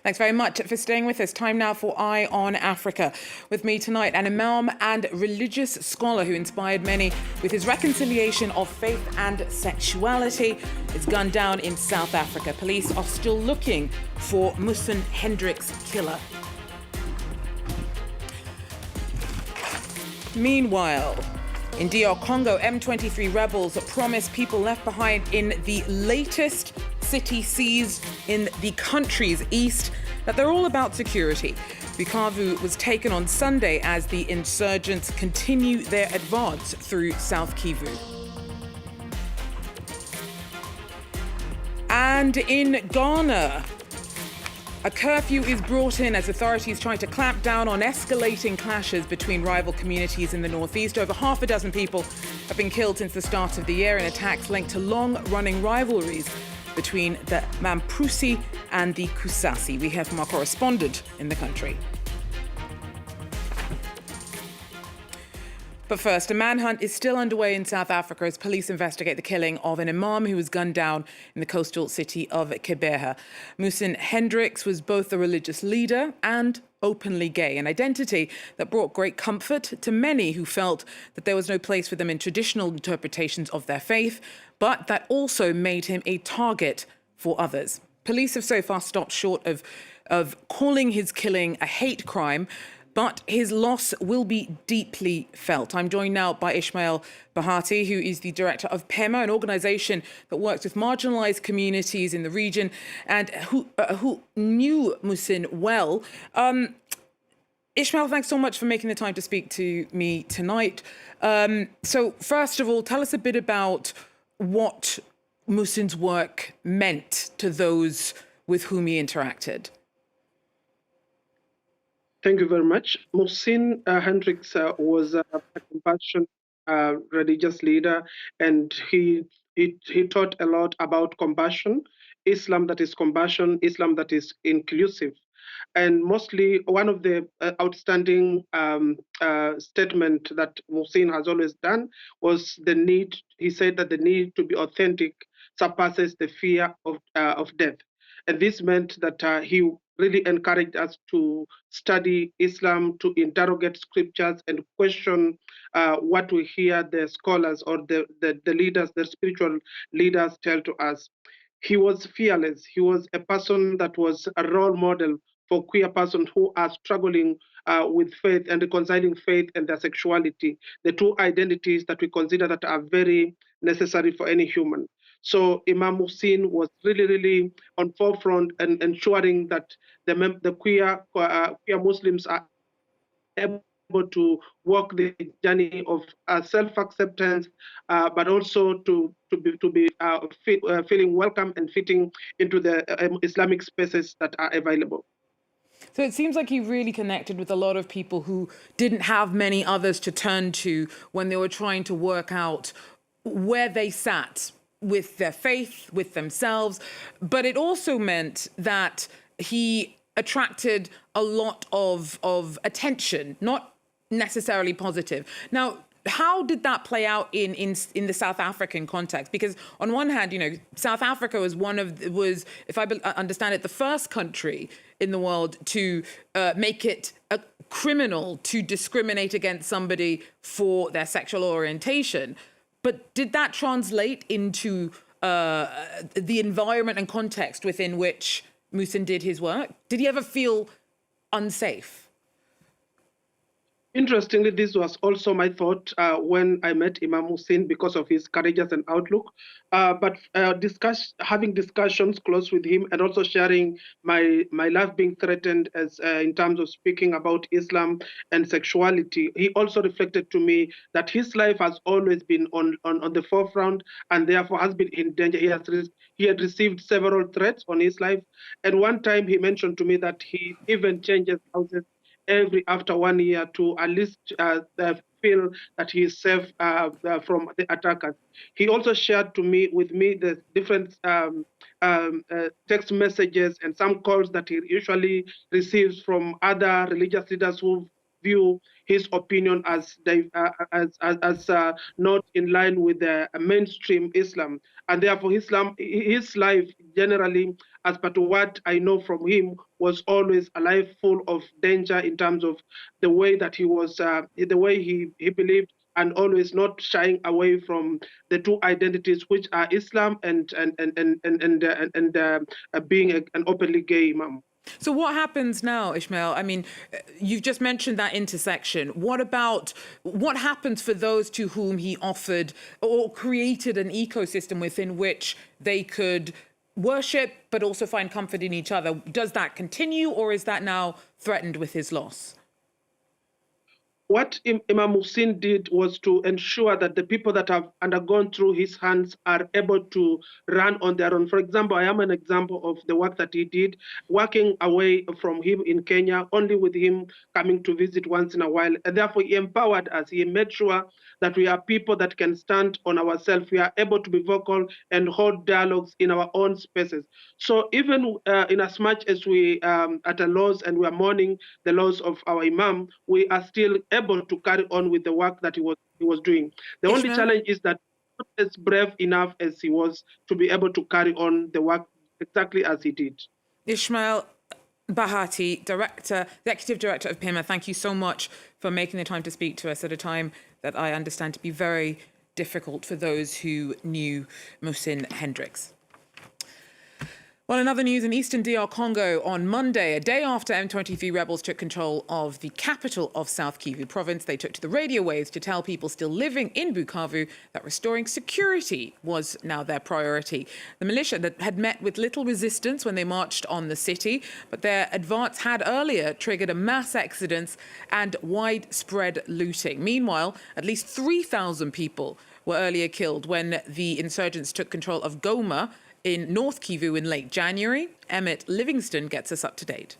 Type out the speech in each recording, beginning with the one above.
Thanks very much for staying with us. Time now for Eye on Africa. With me tonight, an Imam and religious scholar who inspired many with his reconciliation of faith and sexuality is gunned down in South Africa. Police are still looking for Muhsin Hendricks' killer. Meanwhile, in DR Congo, M23 rebels promise people left behind in the latest city seized in the country's east that they're all about security. Bukavu was taken on Sunday as the insurgents continue their advance through South Kivu. And in Ghana, a curfew is brought in as authorities try to clamp down on escalating clashes between rival communities in the northeast. Over half a dozen people have been killed since the start of the year in attacks linked to long-running rivalries between the Mamprousi and the Kusasi. We have from our correspondent in the country. But first, a manhunt is still underway in South Africa as police investigate the killing of an imam who was gunned down in the coastal city of Kibeha. Muhsin Hendricks was both a religious leader and openly gay, an identity that brought great comfort to many who felt that there was no place for them in traditional interpretations of their faith, but that also made him a target for others. Police have so far stopped short of calling his killing a hate crime, but his loss will be deeply felt. I'm joined now by Ismail Bahati, who is the director of PEMA, an organisation that works with marginalised communities in the region and who knew Muhsin well. Ishmael, thanks so much for making the time to speak to me tonight. So first of all, tell us a bit about what Muhsin's work meant to those with whom he interacted. Thank you very much. Muhsin Hendricks was a compassion religious leader, and he taught a lot about compassion, Islam that is compassion, Islam that is inclusive. And mostly one of the outstanding statement that Muhsin has always done was the need, he said that the need to be authentic surpasses the fear of death. And this meant that he really encouraged us to study Islam, to interrogate scriptures and question what we hear the scholars or the leaders, the spiritual leaders tell to us. He was fearless. He was a person that was a role model for queer persons who are struggling with faith and reconciling faith and their sexuality, the two identities that we consider that are very necessary for any human. So Imam Muhsin was really on forefront and ensuring that the queer Muslims are able to walk the journey of self-acceptance, but also to be feeling welcome and fitting into the Islamic spaces that are available. So it seems like he really connected with a lot of people who didn't have many others to turn to when they were trying to work out where they sat with their faith, with themselves. But it also meant that he attracted a lot of attention, not necessarily positive. Now, how did that play out in the South African context? Because on one hand, you know, South Africa was if I understand it, the first country in the world to make it a criminal to discriminate against somebody for their sexual orientation. But did that translate into the environment and context within which Muhsin did his work? Did he ever feel unsafe? Interestingly, this was also my thought when I met Imam Muhsin because of his courageous and outlook. But having discussions close with him and also sharing my life being threatened as in terms of speaking about Islam and sexuality, he also reflected to me that his life has always been on the forefront and therefore has been in danger. He had received several threats on his life. And one time he mentioned to me that he even changes houses after 1 year to at least feel that he is safe from the attackers. He also shared with me the different text messages and some calls that he usually receives from other religious leaders who've view his opinion as not in line with the mainstream Islam, and therefore his life generally, as per to what I know from him, was always a life full of danger in terms of the way that he was, the way he believed, and always not shying away from the two identities, which are Islam and being an openly gay Imam. So what happens now, Ishmael? I mean, you've just mentioned that intersection. What happens for those to whom he offered or created an ecosystem within which they could worship but also find comfort in each other? Does that continue, or is that now threatened with his loss? What Imam Muhsin did was to ensure that the people that have undergone through his hands are able to run on their own. For example, I am an example of the work that he did, working away from him in Kenya, only with him coming to visit once in a while. And therefore, he empowered us. He made sure that we are people that can stand on ourselves. We are able to be vocal and hold dialogues in our own spaces. So even in as much as we are at a loss and we are mourning the loss of our Imam, we are still able to carry on with the work that he was doing. The only Ishmael? challenge is that not as brave enough as he was to be able to carry on the work exactly as he did. Ishmael Bahati, Executive Director of PIMA, thank you so much for making the time to speak to us at a time that I understand to be very difficult for those who knew Muhsin Hendricks. Well, in other news, in eastern DR Congo on Monday, a day after M23 rebels took control of the capital of South Kivu province, they took to the radio waves to tell people still living in Bukavu that restoring security was now their priority. The militia that had met with little resistance when they marched on the city, but their advance had earlier triggered a mass exodus and widespread looting. Meanwhile, at least 3,000 people were earlier killed when the insurgents took control of Goma in North Kivu in late January. Emmett Livingston gets us up to date.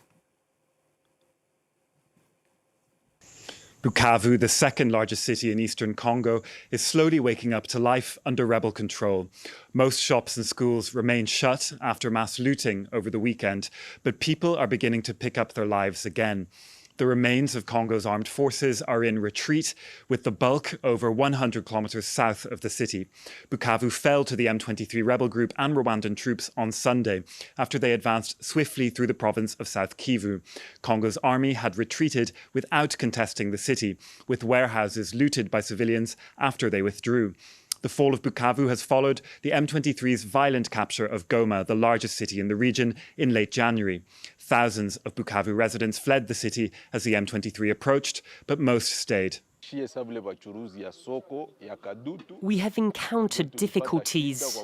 Bukavu, the second largest city in eastern Congo, is slowly waking up to life under rebel control. Most shops and schools remain shut after mass looting over the weekend, but people are beginning to pick up their lives again. The remains of Congo's armed forces are in retreat, with the bulk over 100 kilometres south of the city. Bukavu fell to the M23 rebel group and Rwandan troops on Sunday after they advanced swiftly through the province of South Kivu. Congo's army had retreated without contesting the city, with warehouses looted by civilians after they withdrew. The fall of Bukavu has followed the M23's violent capture of Goma, the largest city in the region, in late January. Thousands of Bukavu residents fled the city as the M23 approached, but most stayed. We have encountered difficulties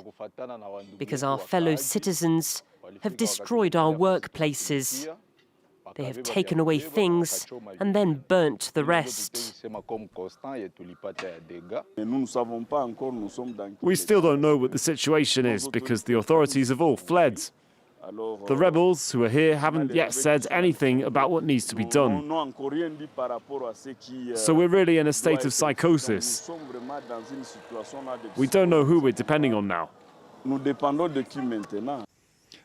because our fellow citizens have destroyed our workplaces. They have taken away things and then burnt the rest. We still don't know what the situation is because the authorities have all fled. The rebels who are here haven't yet said anything about what needs to be done. So we're really in a state of psychosis. We don't know who we're depending on now.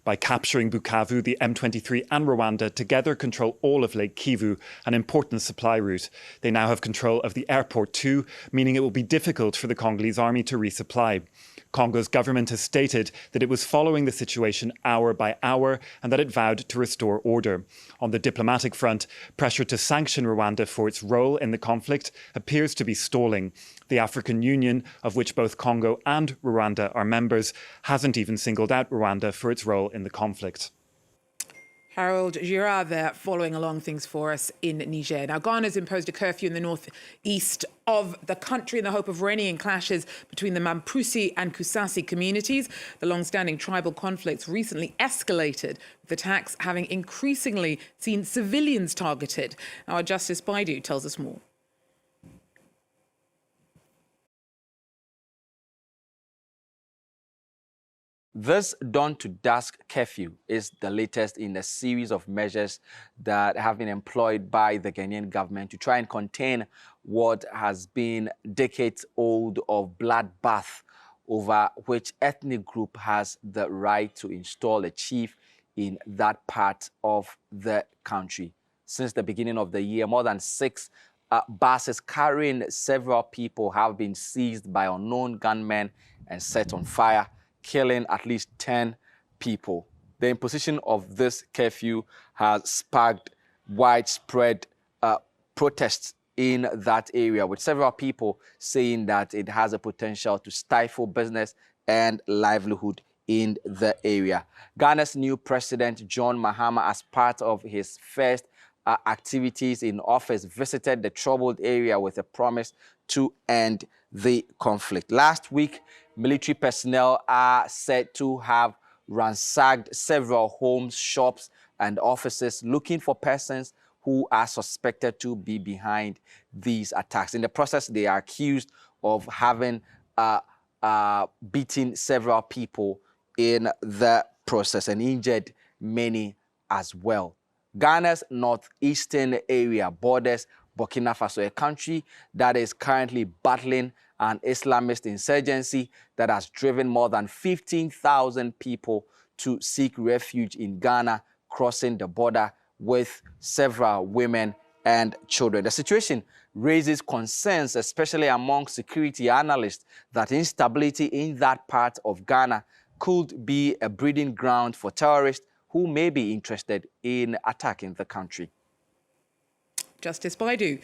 By capturing Bukavu, the M23 and Rwanda together control all of Lake Kivu, an important supply route. They now have control of the airport too, meaning it will be difficult for the Congolese army to resupply. Congo's government has stated that it was following the situation hour by hour and that it vowed to restore order. On the diplomatic front, pressure to sanction Rwanda for its role in the conflict appears to be stalling. The African Union, of which both Congo and Rwanda are members, hasn't even singled out Rwanda for its role in the conflict. Harold Girard there following along things for us in Niger. Now, Ghana's imposed a curfew in the northeast of the country in the hope of reining in clashes between the Mamprousi and Kusasi communities. The long-standing tribal conflicts recently escalated, with attacks having increasingly seen civilians targeted. Our Justice Baidu tells us more. This dawn to dusk curfew is the latest in a series of measures that have been employed by the Ghanaian government to try and contain what has been decades old of bloodbath over which ethnic group has the right to install a chief in that part of the country. since the beginning of the year. More than 6 buses carrying several people have been seized by unknown gunmen and set on fire, killing at least 10 people. The imposition of this curfew has sparked widespread protests in that area, with several people saying that it has a potential to stifle business and livelihood in the area. Ghana's new president, John Mahama, as part of his first activities in office, visited the troubled area with a promise to end the conflict. Last week, military personnel are said to have ransacked several homes, shops, and offices looking for persons who are suspected to be behind these attacks. In the process, they are accused of having beaten several people in the process and injured many as well. Ghana's northeastern area borders Burkina Faso, a country that is currently battling an Islamist insurgency that has driven more than 15,000 people to seek refuge in Ghana, crossing the border with several women and children. The situation raises concerns, especially among security analysts, that instability in that part of Ghana could be a breeding ground for terrorists who may be interested in attacking the country. Justice Baidu.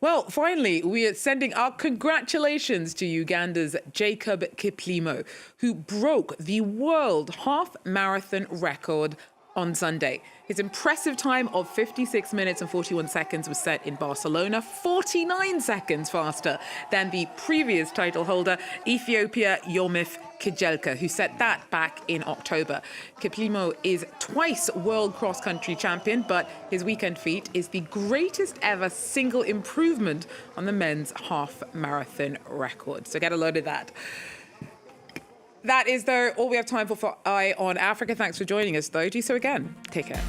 Well, finally, we are sending our congratulations to Uganda's Jacob Kiplimo, who broke the world half marathon record on Sunday. His impressive time of 56 minutes and 41 seconds was set in Barcelona, 49 seconds faster than the previous title holder, Ethiopia Yomif Kijelka, who set that back in October. Kiplimo is twice world cross-country champion, but his weekend feat is the greatest ever single improvement on the men's half marathon record. So get a load of that. That is, though, all we have time for Eye on Africa. Thanks for joining us, though. Do so again. Take care.